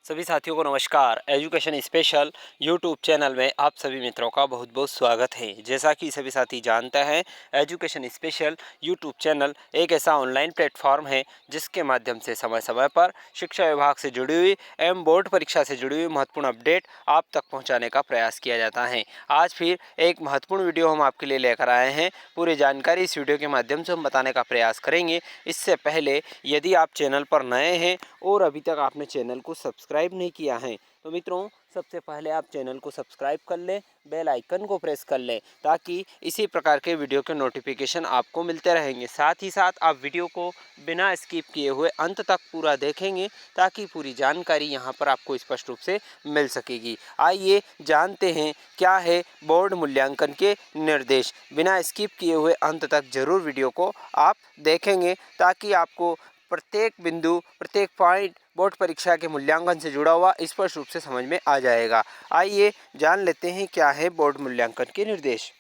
सभी साथियों को नमस्कार। एजुकेशन स्पेशल यूट्यूब चैनल में आप सभी मित्रों का बहुत बहुत स्वागत है। जैसा कि सभी साथी जानते हैं, एजुकेशन स्पेशल यूट्यूब चैनल एक ऐसा ऑनलाइन प्लेटफॉर्म है जिसके माध्यम से समय समय पर शिक्षा विभाग से जुड़ी हुई एवं बोर्ड परीक्षा से जुड़ी हुई महत्वपूर्ण अपडेट आप तक पहुँचाने का प्रयास किया जाता है। आज फिर एक महत्वपूर्ण वीडियो हम आपके लिए लेकर आए हैं। पूरी जानकारी इस वीडियो के माध्यम से हम बताने का प्रयास करेंगे। इससे पहले यदि आप चैनल पर नए हैं और अभी तक आपने चैनल को सब्सक्राइब नहीं किया है तो मित्रों सबसे पहले आप चैनल को सब्सक्राइब कर लें, बेल आइकन को प्रेस कर लें ताकि इसी प्रकार के वीडियो के नोटिफिकेशन आपको मिलते रहेंगे। साथ ही साथ आप वीडियो को बिना स्किप किए हुए अंत तक पूरा देखेंगे ताकि पूरी जानकारी यहाँ पर आपको स्पष्ट रूप से मिल सकेगी। आइए जानते हैं क्या है बोर्ड मूल्यांकन के निर्देश। बिना स्किप किए हुए अंत तक जरूर वीडियो को आप देखेंगे ताकि आपको प्रत्येक बिंदु प्रत्येक पॉइंट बोर्ड परीक्षा के मूल्यांकन से जुड़ा हुआ स्पष्ट रूप से समझ में आ जाएगा। आइए जान लेते हैं क्या है बोर्ड मूल्यांकन के निर्देश।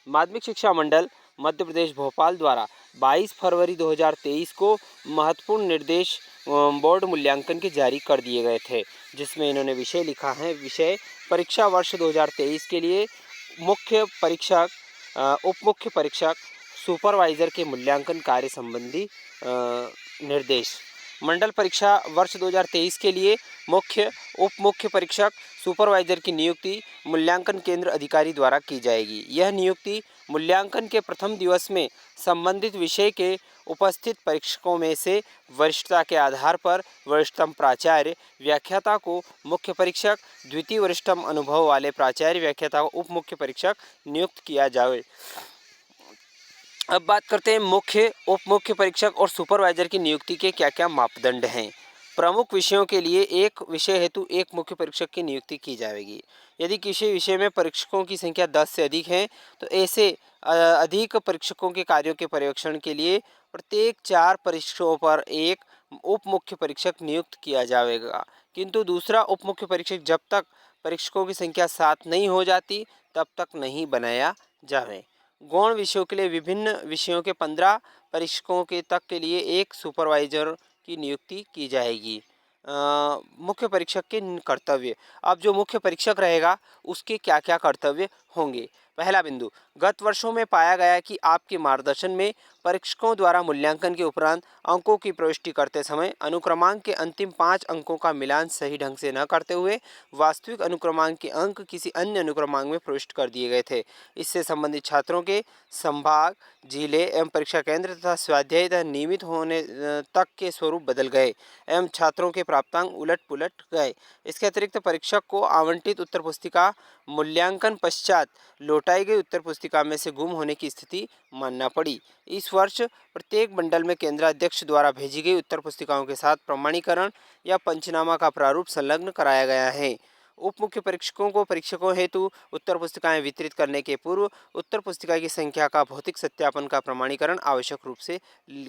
माध्यमिक शिक्षा मंडल मध्य प्रदेश भोपाल द्वारा 22 फरवरी 2023 को महत्वपूर्ण निर्देश बोर्ड मूल्यांकन के जारी कर दिए गए थे, जिसमें इन्होंने विषय लिखा है। विषय परीक्षा वर्ष 2023 के लिए मुख्य परीक्षक, उप मुख्य परीक्षक, सुपरवाइजर के मूल्यांकन कार्य संबंधी निर्देश। मंडल परीक्षा वर्ष 2023 के लिए मुख्य, उप मुख्य परीक्षक, सुपरवाइजर की नियुक्ति मूल्यांकन केंद्र अधिकारी द्वारा की जाएगी। यह नियुक्ति मूल्यांकन के प्रथम दिवस में संबंधित विषय के उपस्थित परीक्षकों में से वरिष्ठता के आधार पर वरिष्ठतम प्राचार्य व्याख्याता को मुख्य परीक्षक, द्वितीय वरिष्ठतम अनुभव वाले प्राचार्य व्याख्याता को उप मुख्य परीक्षक नियुक्त किया जाए। अब बात करते हैं मुख्य, उप मुख्य परीक्षक और सुपरवाइजर की नियुक्ति के क्या क्या मापदंड हैं। प्रमुख विषयों के लिए एक विषय हेतु एक मुख्य परीक्षक की नियुक्ति की जाएगी। यदि किसी विषय में परीक्षकों की संख्या 10 से अधिक है तो ऐसे अधिक परीक्षकों के कार्यों के पर्यवेक्षण के लिए प्रत्येक 4 परीक्षकों पर एक उप मुख्य परीक्षक नियुक्त किया जाएगा। किंतु दूसरा उप मुख्य परीक्षक जब तक परीक्षकों की संख्या 7 नहीं हो जाती तब तक नहीं बनाया जाए। गौण विषयों के लिए विभिन्न विषयों के 15 परीक्षकों के तक के लिए एक सुपरवाइजर की नियुक्ति की जाएगी। मुख्य परीक्षक के कर्तव्य। अब जो मुख्य परीक्षक रहेगा उसके क्या क्या कर्तव्य होंगे। पहला बिंदु, गत वर्षों में पाया गया कि आपके मार्गदर्शन में परीक्षकों द्वारा मूल्यांकन के उपरांत अंकों की प्रविष्टि करते समय अनुक्रमांक के अंतिम 5 अंकों का मिलान सही ढंग से न करते हुए वास्तविक अनुक्रमांक के अंक किसी अन्य अनुक्रमांक में प्रविष्ट कर दिए गए थे। इससे संबंधित छात्रों के संभाग, जिले एवं परीक्षा केंद्र तथा स्वाध्याय तथा नियमित होने तक के स्वरूप बदल गए एवं छात्रों के प्राप्तांक उलट पुलट गए। इसके अतिरिक्त परीक्षक को आवंटित उत्तर पुस्तिका मूल्यांकन पश्चात लौटाई गई उत्तर पुस्तिका में से गुम होने की स्थिति मानना पड़ी। इस वर्ष प्रत्येक मंडल में केंद्राध्यक्ष द्वारा भेजी गई उत्तर पुस्तिकाओं के साथ प्रमाणीकरण या पंचनामा का प्रारूप संलग्न कराया गया है। उप मुख्य परीक्षकों को परीक्षकों हेतु उत्तर पुस्तिकाएं वितरित करने के पूर्व उत्तर पुस्तिका की संख्या का भौतिक सत्यापन का प्रमाणीकरण आवश्यक रूप से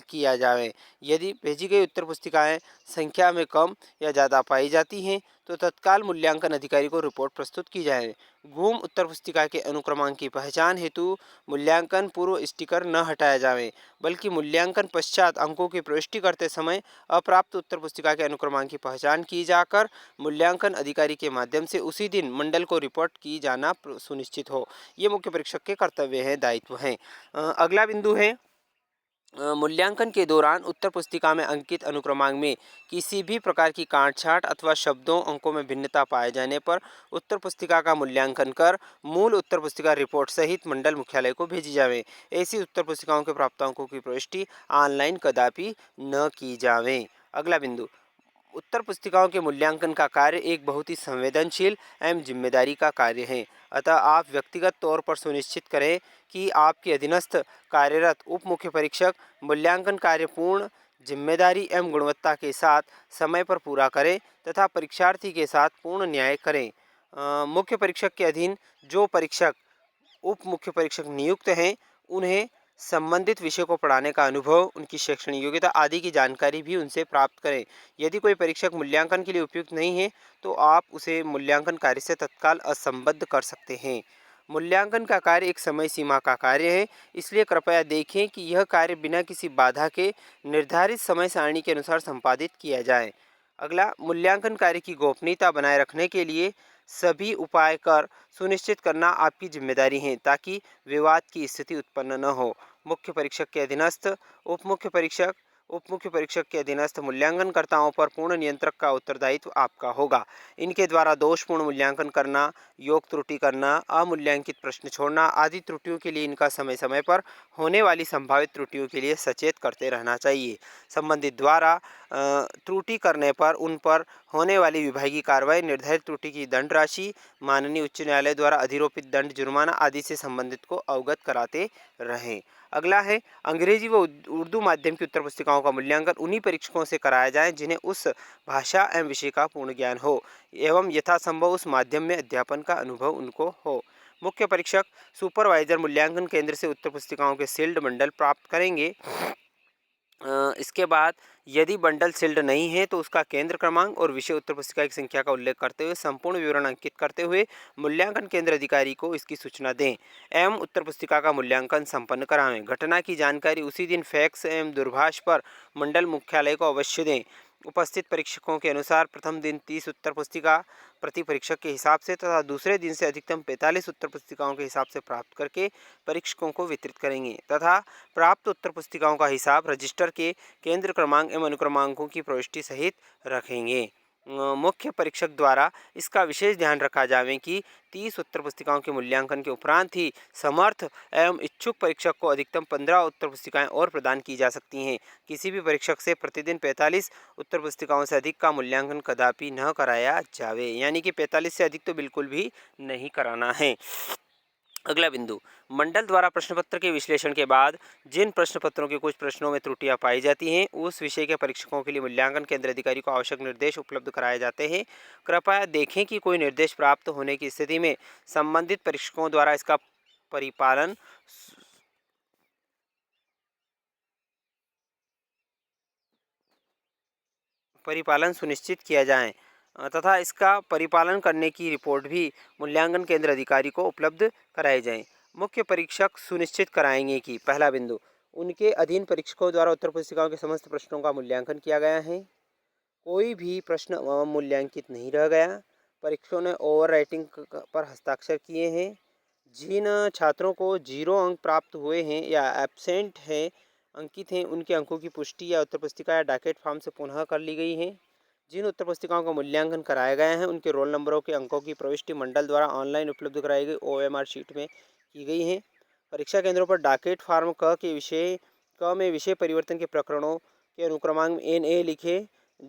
किया जाए। यदि भेजी गई उत्तर पुस्तिकाएं संख्या में कम या ज़्यादा पाई जाती हैं तो तत्काल मूल्यांकन अधिकारी को रिपोर्ट प्रस्तुत की जाए। गुम उत्तर पुस्तिका के अनुक्रमांक की पहचान हेतु मूल्यांकन पूर्व स्टिकर न हटाया जाए, बल्कि मूल्यांकन पश्चात अंकों की प्रविष्टि करते समय अप्राप्त उत्तर पुस्तिका के अनुक्रमांक की पहचान की जाकर मूल्यांकन अधिकारी के माध्यम से उसी दिन मंडल को रिपोर्ट की जाना सुनिश्चित हो। ये मुख्य परीक्षक के कर्तव्य हैं, दायित्व हैं। अगला बिंदु है मूल्यांकन के दौरान उत्तर पुस्तिका में अंकित अनुक्रमांक में किसी भी प्रकार की काट-छांट अथवा शब्दों अंकों में भिन्नता पाए जाने पर उत्तर पुस्तिका का मूल्यांकन कर मूल उत्तर पुस्तिका रिपोर्ट सहित मंडल मुख्यालय को भेजी जावे। ऐसी उत्तर पुस्तिकाओं के प्राप्तांकों की प्रविष्टि ऑनलाइन कदापि न की जावे। अगला बिंदु, उत्तर पुस्तिकाओं के मूल्यांकन का कार्य एक बहुत ही संवेदनशील एवं जिम्मेदारी का कार्य है। अतः आप व्यक्तिगत तौर पर सुनिश्चित करें कि आपके अधीनस्थ कार्यरत उप मुख्य परीक्षक मूल्यांकन कार्य पूर्ण जिम्मेदारी एवं गुणवत्ता के साथ समय पर पूरा करें तथा परीक्षार्थी के साथ पूर्ण न्याय करें। मुख्य परीक्षक के अधीन जो परीक्षक उप मुख्य परीक्षक नियुक्त हैं उन्हें संबंधित विषय को पढ़ाने का अनुभव, उनकी शैक्षणिक योग्यता आदि की जानकारी भी उनसे प्राप्त करें। यदि कोई परीक्षक मूल्यांकन के लिए उपयुक्त नहीं है तो आप उसे मूल्यांकन कार्य से तत्काल असंबद्ध कर सकते हैं। मूल्यांकन का कार्य एक समय सीमा का कार्य है, इसलिए कृपया देखें कि यह कार्य बिना किसी बाधा के निर्धारित समय सारणी के अनुसार संपादित किया जाए। अगला, मूल्यांकन कार्य की गोपनीयता बनाए रखने के लिए सभी उपाय कर सुनिश्चित करना आपकी जिम्मेदारी है ताकि विवाद की स्थिति उत्पन्न न हो। मुख्य परीक्षक के अधीनस्थ उप मुख्य परीक्षक के अधीनस्थ मूल्यांकनकर्ताओं पर पूर्ण नियंत्रक का उत्तरदायित्व आपका होगा। इनके द्वारा दोषपूर्ण मूल्यांकन करना, योग त्रुटि करना, अमूल्यांकित प्रश्न छोड़ना आदि त्रुटियों के लिए इनका समय समय पर होने वाली संभावित त्रुटियों के लिए सचेत करते रहना चाहिए। संबंधित द्वारा त्रुटि करने पर उन पर होने वाली विभागीय कार्रवाई, निर्धारित त्रुटि की दंड राशि, माननीय उच्च न्यायालय द्वारा अधिरोपित दंड, जुर्माना आदि से संबंधित को अवगत कराते रहें। अगला है, अंग्रेजी व उर्दू माध्यम की उत्तर पुस्तिकाओं का मूल्यांकन उन्हीं परीक्षकों से कराया जाए जिन्हें उस भाषा एवं विषय का पूर्ण ज्ञान हो एवं यथासंभव उस माध्यम में अध्यापन का अनुभव उनको हो। मुख्य परीक्षक सुपरवाइजर मूल्यांकन केंद्र से उत्तर पुस्तिकाओं के सील्ड बंडल प्राप्त करेंगे। इसके बाद यदि बंडल सील्ड नहीं है तो उसका केंद्र क्रमांक और विषय उत्तर पुस्तिका की संख्या का उल्लेख करते हुए संपूर्ण विवरण अंकित करते हुए मूल्यांकन केंद्र अधिकारी को इसकी सूचना दें एवं उत्तर पुस्तिका का मूल्यांकन संपन्न करावें। घटना की जानकारी उसी दिन फैक्स एवं दूरभाष पर मंडल मुख्यालय को अवश्य दें। उपस्थित परीक्षकों के अनुसार प्रथम दिन 30 उत्तर पुस्तिका प्रति परीक्षक के हिसाब से तथा दूसरे दिन से अधिकतम 45 उत्तर पुस्तिकाओं के हिसाब से प्राप्त करके परीक्षकों को वितरित करेंगे तथा प्राप्त उत्तर पुस्तिकाओं का हिसाब रजिस्टर के केंद्र क्रमांक एवं अनुक्रमांकों की प्रविष्टि सहित रखेंगे। मुख्य परीक्षक द्वारा इसका विशेष ध्यान रखा जावे कि 30 उत्तर पुस्तिकाओं के मूल्यांकन के उपरांत ही समर्थ एवं इच्छुक परीक्षक को अधिकतम 15 उत्तर पुस्तिकाएं और प्रदान की जा सकती हैं। किसी भी परीक्षक से प्रतिदिन 45 उत्तर पुस्तिकाओं से अधिक का मूल्यांकन कदापि न कराया जावे, यानी कि 45 से अधिक तो बिल्कुल भी नहीं कराना है। अगला बिंदु, मंडल द्वारा प्रश्न पत्र के विश्लेषण के बाद जिन प्रश्न पत्रों के कुछ प्रश्नों में त्रुटियां पाई जाती हैं उस विषय के परीक्षकों के लिए मूल्यांकन केंद्र अधिकारी को आवश्यक निर्देश उपलब्ध कराए जाते हैं। कृपया देखें कि कोई निर्देश प्राप्त होने की स्थिति में संबंधित परीक्षकों द्वारा इसका परिपालन सुनिश्चित किया जाए तथा इसका परिपालन करने की रिपोर्ट भी मूल्यांकन केंद्र अधिकारी को उपलब्ध कराई जाए। मुख्य परीक्षक सुनिश्चित कराएंगे कि पहला बिंदु, उनके अधीन परीक्षकों द्वारा उत्तर पुस्तिकाओं के समस्त प्रश्नों का मूल्यांकन किया गया है, कोई भी प्रश्न अमूल्यांकित नहीं रह गया, परीक्षकों ने ओवर राइटिंग पर हस्ताक्षर किए हैं, जिन छात्रों को 0 अंक प्राप्त हुए हैं या एब्सेंट हैं अंकित हैं उनके अंकों की पुष्टि या उत्तर पुस्तिका या डॉकेट फॉर्म से पुनः कर ली गई है। जिन उत्तर पुस्तिकाओं का मूल्यांकन कराया गया है उनके रोल नंबरों के अंकों की प्रविष्टि मंडल द्वारा ऑनलाइन उपलब्ध कराई गई OMR शीट में की गई है। परीक्षा केंद्रों पर डॉकेट फार्म क में विषय परिवर्तन के प्रकरणों के अनुक्रमांक में NA लिखे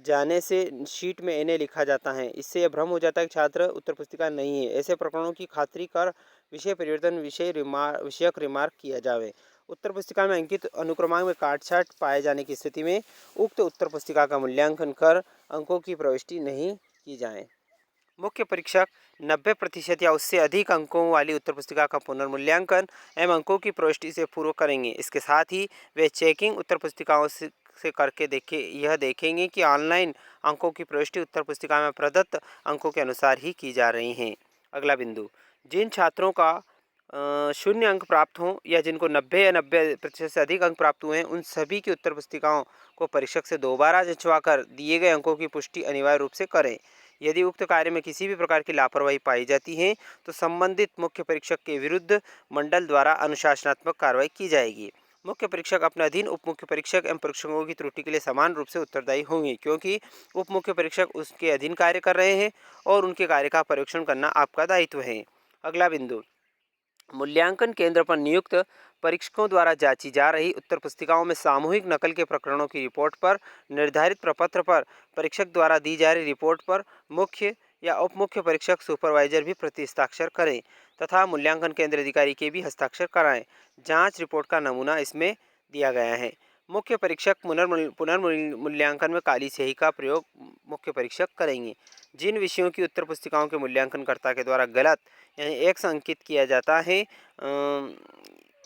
जाने से शीट में NA लिखा जाता है। इससे यह भ्रम हो जाता है कि छात्र उत्तर पुस्तिका नहीं है। ऐसे प्रकरणों की खातरी कर विषय परिवर्तन विषयक रिमार्क किया जावे। उत्तर पुस्तिका में अंकित अनुक्रमांक में काटछाट पाए जाने की स्थिति में उक्त उत्तर पुस्तिका का मूल्यांकन कर अंकों की प्रविष्टि नहीं की जाए। मुख्य परीक्षक 90% या उससे अधिक अंकों वाली उत्तर पुस्तिका का पुनर्मूल्यांकन एवं अंकों की प्रविष्टि से पूर्व करेंगे। इसके साथ ही वे चेकिंग उत्तर पुस्तिकाओं से करके यह देखेंगे कि ऑनलाइन अंकों की प्रविष्टि उत्तर पुस्तिका में प्रदत्त अंकों के अनुसार ही की जा रही हैं। अगला बिंदु, जिन छात्रों का 0 अंक प्राप्त हों या जिनको 90 या 90% से अधिक अंक प्राप्त हुए हैं उन सभी की उत्तर पुस्तिकाओं को परीक्षक से दोबारा जंचवा कर दिए गए अंकों की पुष्टि अनिवार्य रूप से करें। यदि उक्त कार्य में किसी भी प्रकार की लापरवाही पाई जाती है तो संबंधित मुख्य परीक्षक के विरुद्ध मंडल द्वारा अनुशासनात्मक कार्रवाई की जाएगी। मुख्य परीक्षक अपने अधीन उप मुख्य परीक्षक एवं परीक्षकों की त्रुटि के लिए समान रूप से उत्तरदायी होंगे क्योंकि उप मुख्य परीक्षक उसके अधीन कार्य कर रहे हैं और उनके कार्य का परीक्षण करना आपका दायित्व है। अगला बिंदु, मूल्यांकन केंद्र पर नियुक्त परीक्षकों द्वारा जांची जा रही उत्तर पुस्तिकाओं में सामूहिक नकल के प्रकरणों की रिपोर्ट पर निर्धारित प्रपत्र पर परीक्षक द्वारा दी जा रही रिपोर्ट पर मुख्य या उप मुख्य परीक्षक सुपरवाइजर भी प्रति हस्ताक्षर करें तथा मूल्यांकन केंद्र अधिकारी के भी हस्ताक्षर कराएं। जांच रिपोर्ट का नमूना इसमें दिया गया है। मुख्य परीक्षक पुनर्मूल्यांकन में काली स्याही का प्रयोग मुख्य परीक्षक करेंगे। जिन विषयों की उत्तर पुस्तिकाओं के मूल्यांकनकर्ता के द्वारा गलत यानी X अंकित किया जाता है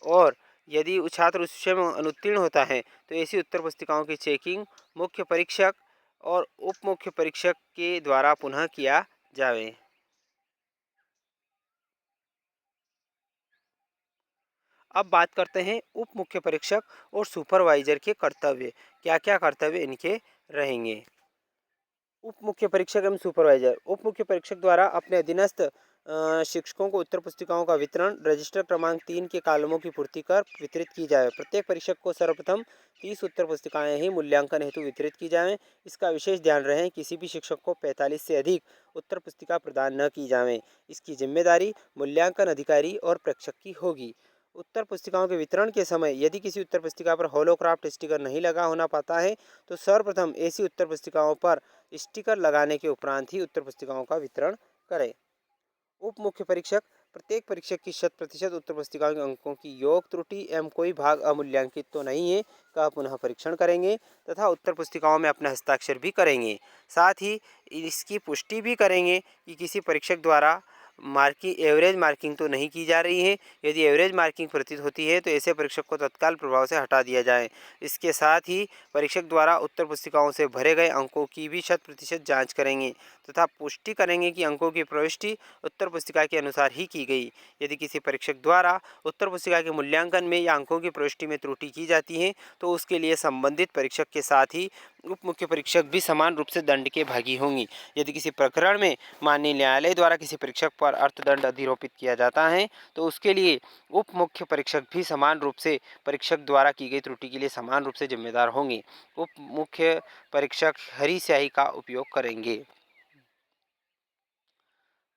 और यदि उस छात्र उस विषय में अनुत्तीर्ण होता है तो ऐसी उत्तर पुस्तिकाओं की चेकिंग मुख्य परीक्षक और उप मुख्य परीक्षक के द्वारा पुनः किया जावे। अब बात करते हैं उप मुख्य परीक्षक और सुपरवाइजर के कर्तव्य। क्या क्या कर्तव्य इनके रहेंगे। उप मुख्य परीक्षक एवं सुपरवाइजर। उप मुख्य परीक्षक द्वारा अपने अधीनस्थ शिक्षकों को उत्तर पुस्तिकाओं का वितरण रजिस्टर क्रमांक 3 के कालमों की पूर्ति कर वितरित की जाए। प्रत्येक परीक्षक को सर्वप्रथम 30 उत्तर पुस्तिकाएं ही मूल्यांकन हेतु वितरित की जाएं। इसका विशेष ध्यान रहे किसी भी शिक्षक को 45 से अधिक उत्तर पुस्तिका प्रदान न की जाए। इसकी जिम्मेदारी मूल्यांकन अधिकारी और प्रेक्षक की होगी। उत्तर पुस्तिकाओं के वितरण के समय यदि किसी उत्तर पुस्तिका पर होलोक्राफ्ट स्टिकर नहीं लगा होना पाता है तो सर्वप्रथम ऐसी उत्तर पुस्तिकाओं पर स्टिकर लगाने के उपरांत ही उत्तर पुस्तिकाओं का वितरण करें। उप मुख्य परीक्षक प्रत्येक परीक्षक की 100% उत्तर पुस्तिका के अंकों की योग त्रुटि एवं कोई भाग अमूल्यांकित तो नहीं है का पुनः परीक्षण करेंगे तथा उत्तर पुस्तिकाओं में अपना हस्ताक्षर भी करेंगे। साथ ही इसकी पुष्टि भी करेंगे कि किसी परीक्षक द्वारा मार्किंग एवरेज मार्किंग तो नहीं की जा रही है। यदि एवरेज मार्किंग प्रतीत होती है तो ऐसे परीक्षक को तत्काल प्रभाव से हटा दिया जाए। इसके साथ ही परीक्षक द्वारा उत्तर पुस्तिकाओं से भरे गए अंकों की भी 100% जांच करेंगे तथा पुष्टि करेंगे कि अंकों की प्रविष्टि उत्तर पुस्तिका के अनुसार ही की गई। यदि किसी परीक्षक द्वारा उत्तर पुस्तिका के मूल्यांकन में या अंकों की प्रविष्टि में त्रुटि की जाती है तो उसके लिए संबंधित परीक्षक के साथ ही उप मुख्य परीक्षक भी समान रूप से दंड के भागी होंगी। यदि किसी प्रकरण में माननीय न्यायालय द्वारा किसी परीक्षक पर अर्थदंड अधिरोपित किया जाता है तो उसके लिए उप मुख्य परीक्षक भी समान रूप से परीक्षक द्वारा की गई त्रुटि के लिए समान रूप से जिम्मेदार होंगे। उप मुख्य परीक्षक हरी स्याही का उपयोग करेंगे।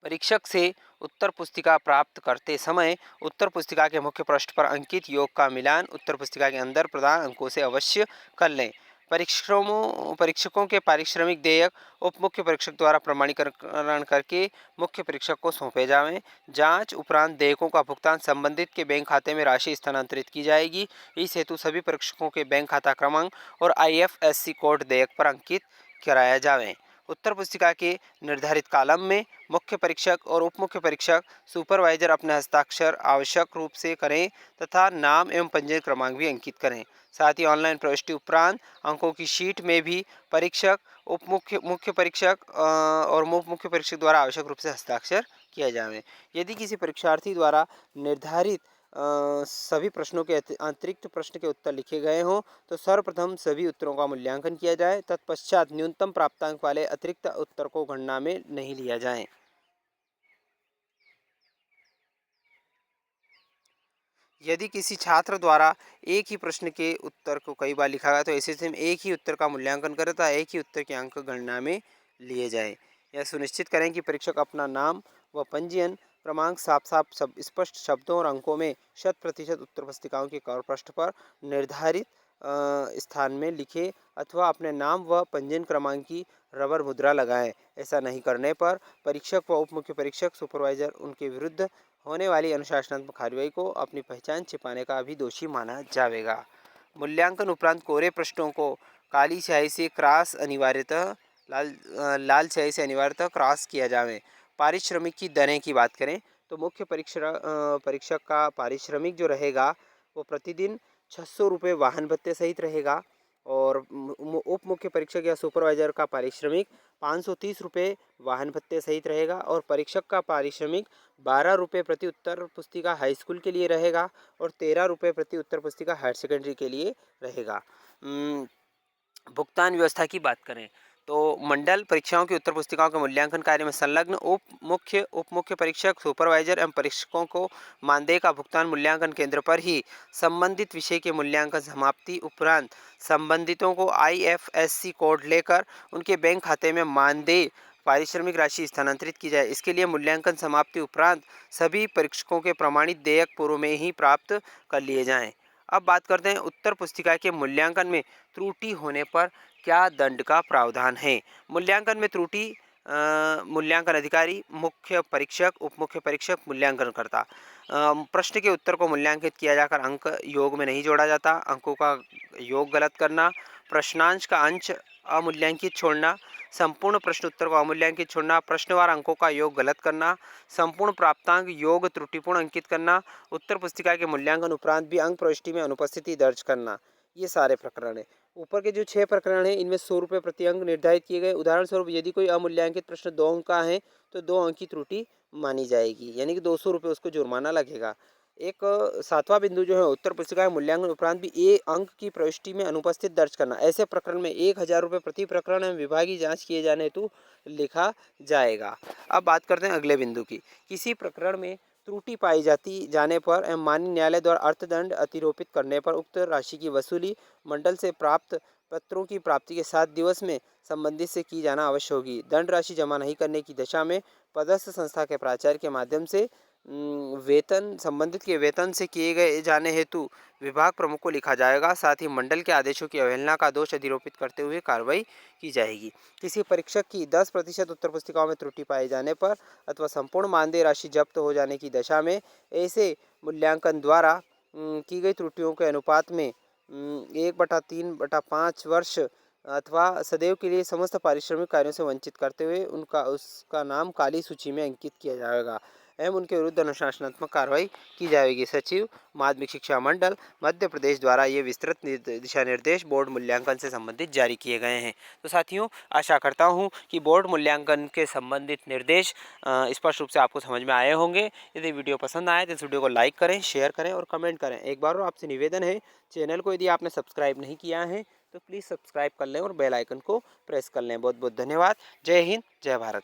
परीक्षक से उत्तर पुस्तिका प्राप्त करते समय उत्तर पुस्तिका के मुख्य पृष्ठ पर अंकित योग का मिलान उत्तर पुस्तिका के अंदर प्रदान अंकों से अवश्य कर लें। परीक्षकों के पारिश्रमिक देयक उप मुख्य परीक्षक द्वारा प्रमाणीकरण करके मुख्य परीक्षक को सौंपे जाएं। जांच उपरांत देयकों का भुगतान संबंधित के बैंक खाते में राशि स्थानांतरित की जाएगी। इस हेतु सभी परीक्षकों के बैंक खाता क्रमांक और IFSC कोड देयक पर अंकित कराया जाए। उत्तर पुस्तिका के निर्धारित कालम में मुख्य परीक्षक और उप मुख्य परीक्षक सुपरवाइजर अपने हस्ताक्षर आवश्यक रूप से करें तथा नाम एवं पंजीयन क्रमांक भी अंकित करें। साथ ही ऑनलाइन प्रविष्टि उपरांत अंकों की शीट में भी परीक्षक उप मुख्य परीक्षक और उप मुख्य परीक्षक द्वारा आवश्यक रूप से हस्ताक्षर किया जाए। यदि किसी परीक्षार्थी द्वारा निर्धारित सभी प्रश्नों के अतिरिक्त प्रश्न के उत्तर लिखे गए हों तो सर्वप्रथम सभी उत्तरों का मूल्यांकन किया जाए। तत्पश्चात न्यूनतम प्राप्तांक वाले अतिरिक्त उत्तर को गणना में नहीं लिया जाए। यदि किसी छात्र द्वारा एक ही प्रश्न के उत्तर को कई बार लिखा गया तो ऐसे स्थिति में एक ही उत्तर का मूल्यांकन करें तथा एक ही उत्तर के अंक गणना में लिए जाएं। यह सुनिश्चित करें कि परीक्षक अपना नाम व पंजीयन क्रमांक साफ साफ स्पष्ट शब्दों और अंकों में 100% उत्तर पुस्तिकाओं के कवर पृष्ठ पर निर्धारित स्थान में लिखे अथवा अपने नाम व पंजीयन क्रमांक की रबर मुद्रा लगाएं। ऐसा नहीं करने पर परीक्षक व उप मुख्य परीक्षक सुपरवाइजर उनके विरुद्ध होने वाली अनुशासनात्मक कार्रवाई को अपनी पहचान छिपाने का भी दोषी माना जाएगा। मूल्यांकन उपरांत कोरे प्रश्नों को काली स्याही से क्रॉस अनिवार्यतः लाल स्याही से अनिवार्यतः क्रॉस किया जाए। पारिश्रमिक की दरें की बात करें तो मुख्य परीक्षक का पारिश्रमिक जो रहेगा वो प्रतिदिन 600 रुपये वाहन भत्ते सहित रहेगा और उप मुख्य परीक्षक या सुपरवाइजर का पारिश्रमिक 530 रुपये वाहन भत्ते सहित रहेगा और परीक्षक का पारिश्रमिक 12 रुपये प्रति उत्तर पुस्तिका हाई स्कूल के लिए रहेगा और 13 रुपये प्रति उत्तर पुस्तिका हायर सेकेंडरी के लिए रहेगा। भुगतान व्यवस्था की बात करें तो मंडल परीक्षाओं की उत्तर पुस्तिकाओं के मूल्यांकन कार्य में संलग्न उप मुख्य परीक्षक सुपरवाइजर एवं परीक्षकों को मानदेय का भुगतान मूल्यांकन केंद्र पर ही संबंधित विषय के मूल्यांकन समाप्ति उपरांत संबंधितों को IFSC कोड लेकर उनके बैंक खाते में मानदेय पारिश्रमिक राशि स्थानांतरित की जाए। इसके लिए मूल्यांकन समाप्ति उपरांत सभी परीक्षकों के प्रमाणित देयक पूर्व में ही प्राप्त कर लिए जाएं। अब बात करते हैं उत्तर पुस्तिका के मूल्यांकन में त्रुटि होने पर क्या दंड का प्रावधान है। मूल्यांकन में त्रुटि मूल्यांकन अधिकारी मुख्य परीक्षक उप मुख्य परीक्षक मूल्यांकनकर्ता प्रश्न के उत्तर को मूल्यांकित किया जाकर अंक योग में नहीं जोड़ा जाता। अंकों का योग गलत करना, प्रश्नांश का अंश अमूल्यांकित छोड़ना, संपूर्ण प्रश्न उत्तर को अमूल्यांकित छोड़ना, प्रश्नवार अंकों का योग गलत करना, संपूर्ण प्राप्तांक योग त्रुटिपूर्ण अंकित करना, उत्तर पुस्तिका के मूल्यांकन उपरांत भी अंक प्रविष्टि में अनुपस्थिति दर्ज करना, ये सारे प्रकरण है। ऊपर के जो 6 प्रकरण हैं इनमें 100 रुपये प्रति अंक निर्धारित किए गए। उदाहरण स्वरूप यदि कोई अमूल्यांकित प्रश्न 2 अंक का है तो 2 अंक की त्रुटि मानी जाएगी, यानी कि 200 रुपये उसको जुर्माना लगेगा। एक सातवां बिंदु जो है उत्तर पुस्तिका के मूल्यांकन उपरांत भी ए अंक की प्रविष्टि में अनुपस्थित दर्ज करना। ऐसे प्रकरण में 1,000 रुपये प्रति प्रकरण एवं विभागीय जांच किए जाने हेतु लिखा जाएगा। अब बात करते हैं अगले बिंदु की। किसी प्रकरण में त्रुटि पाई जाने पर एवं माननीय न्यायालय द्वारा अर्थदंड अतिरोपित करने पर उक्त राशि की वसूली मंडल से प्राप्त पत्रों की प्राप्ति के 7 दिवस में संबंधित से की जाना आवश्यक होगी। दंड राशि जमा नहीं करने की दशा में पदस्थ संस्था के प्राचार्य के माध्यम से वेतन संबंधित के वेतन से किए गए जाने हेतु विभाग प्रमुख को लिखा जाएगा। साथ ही मंडल के आदेशों की अवहेलना का दोष अधिरोपित करते हुए कार्रवाई की जाएगी। किसी परीक्षक की 10% उत्तर पुस्तिकाओं में त्रुटि पाए जाने पर अथवा संपूर्ण मानदेय राशि जब्त हो जाने की दशा में ऐसे मूल्यांकन द्वारा की गई त्रुटियों के अनुपात में 1/3/5 वर्ष अथवा सदैव के लिए समस्त पारिश्रमिक कार्यों से वंचित करते हुए उसका नाम काली सूची में अंकित किया जाएगा एवं उनके विरुद्ध अनुशासनात्मक कार्रवाई की जाएगी। सचिव माध्यमिक शिक्षा मंडल मध्य प्रदेश द्वारा ये विस्तृत दिशा निर्देश बोर्ड मूल्यांकन से संबंधित जारी किए गए हैं। तो साथियों, आशा करता हूँ कि बोर्ड मूल्यांकन के संबंधित निर्देश स्पष्ट रूप से आपको समझ में आए होंगे। यदि वीडियो पसंद आए तो इस वीडियो को लाइक करें, शेयर करें और कमेंट करें। एक बार और आपसे निवेदन है, चैनल को यदि आपने सब्सक्राइब नहीं किया है तो प्लीज़ सब्सक्राइब कर लें और बेल आइकन को प्रेस कर लें। बहुत बहुत धन्यवाद। जय हिंद, जय भारत।